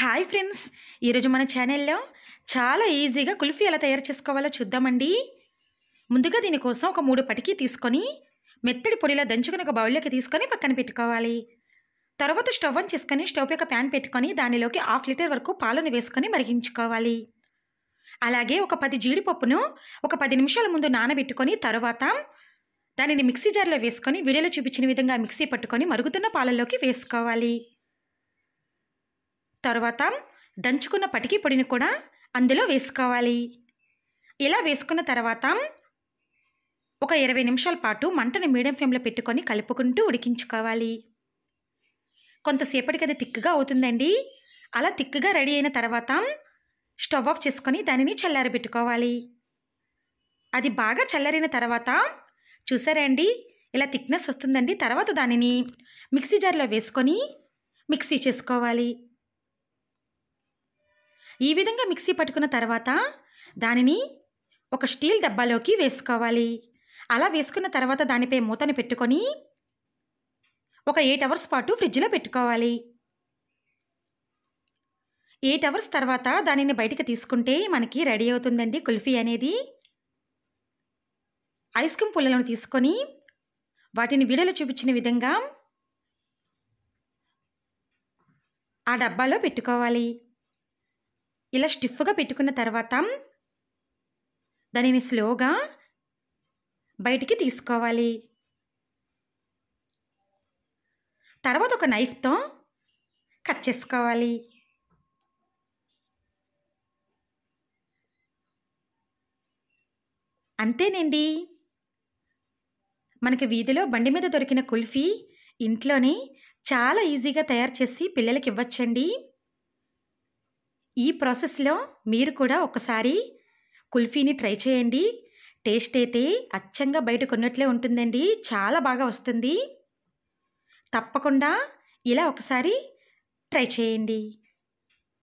Hi friends, ఈరోజు మన ఛానల్లో చాలా ఈజీగా కుల్ఫీ ఎలా తయారు చేసుకోవాలో చూద్దామండి. ముందుగా దీనికోసం ఒక 3 పటికి తీసుకొని మెత్తడి పొడిలా దంచుకుని ఒక బౌల్లోకి తీసుకొని పక్కన పెట్టుకోవాలి. తర్వాత స్టవ్ ఆన్ చేసుకొని స్టవ్ పై ఒక ప్యాన్ పెట్టుకొని దానిలోకి 1/2 లీటర్ వరకు పాలను వేసుకొని మరిగించుకోవాలి. అలాగే ఒక 10 జీడిపప్పును ఒక 10 నిమిషాల ముందు నానబెట్టుకొని తర్వాత దానిని మిక్సీ జార్లో వేసుకొని వీడియోలో చూపించిన విధంగా మిక్సీ పట్టుకొని మరుగుతున్న పాలల్లోకి వేసుకోవాలి. తర్వాత దంచుకున్న పటికి పొడిని కూడా అందులో వేసుకోవాలి. ఇలా వేసుకున్న తర్వాత ఒక 20 నిమిషాల పాటు మంటను మీడియం ఫ్లేమ్లో పెట్టుకొని కలుపుకుంటూ ఉడికించుకోవాలి. కొంతసేపటికి అది తిక్కుగా అవుతుందండి. అలా తిక్కుగా రెడీ అయిన తర్వాత స్టవ్ ఆఫ్ చేసుకొని దానిని చల్లారబెట్టుకోవాలి. అది బాగా చల్లారిన తర్వాత చూసారా అండి, ఇలా థిక్నెస్ వస్తుందండి. తర్వాత దానిని మిక్సీ జార్లో వేసుకొని మిక్సీ చేసుకోవాలి. ఈ విధంగా మిక్సీ పట్టుకున్న తర్వాత దానిని ఒక స్టీల్ డబ్బాలోకి వేసుకోవాలి. అలా వేసుకున్న తర్వాత దానిపై మూతను పెట్టుకొని ఒక 8 అవర్స్ పాటు ఫ్రిడ్జ్లో పెట్టుకోవాలి. 8 అవర్స్ తర్వాత దానిని బయటకు తీసుకుంటే మనకి రెడీ అవుతుందండి కుల్ఫీ అనేది. ఐస్ క్రీమ్ పుల్లలను తీసుకొని వాటిని వీడియోలో చూపించిన విధంగా ఆ డబ్బాలో పెట్టుకోవాలి. ఇలా స్టిఫ్గా పెట్టుకున్న తర్వాత దానిని స్లోగా బయటికి తీసుకోవాలి. తర్వాత ఒక నైఫ్తో కట్ చేసుకోవాలి. అంతేనండి, మనకి వీధిలో బండి మీద దొరికిన కుల్ఫీ ఇంట్లోనే చాలా ఈజీగా తయారు చేసి పిల్లలకి ఇవ్వచ్చండి. ఈ ప్రాసెస్లో మీరు కూడా ఒకసారి కుల్ఫీని ట్రై చేయండి. టేస్ట్ అయితే అచ్చంగా బయట కొన్నట్లే ఉంటుందండి. చాలా బాగా వస్తుంది. తప్పకుండా ఇలా ఒకసారి ట్రై చేయండి.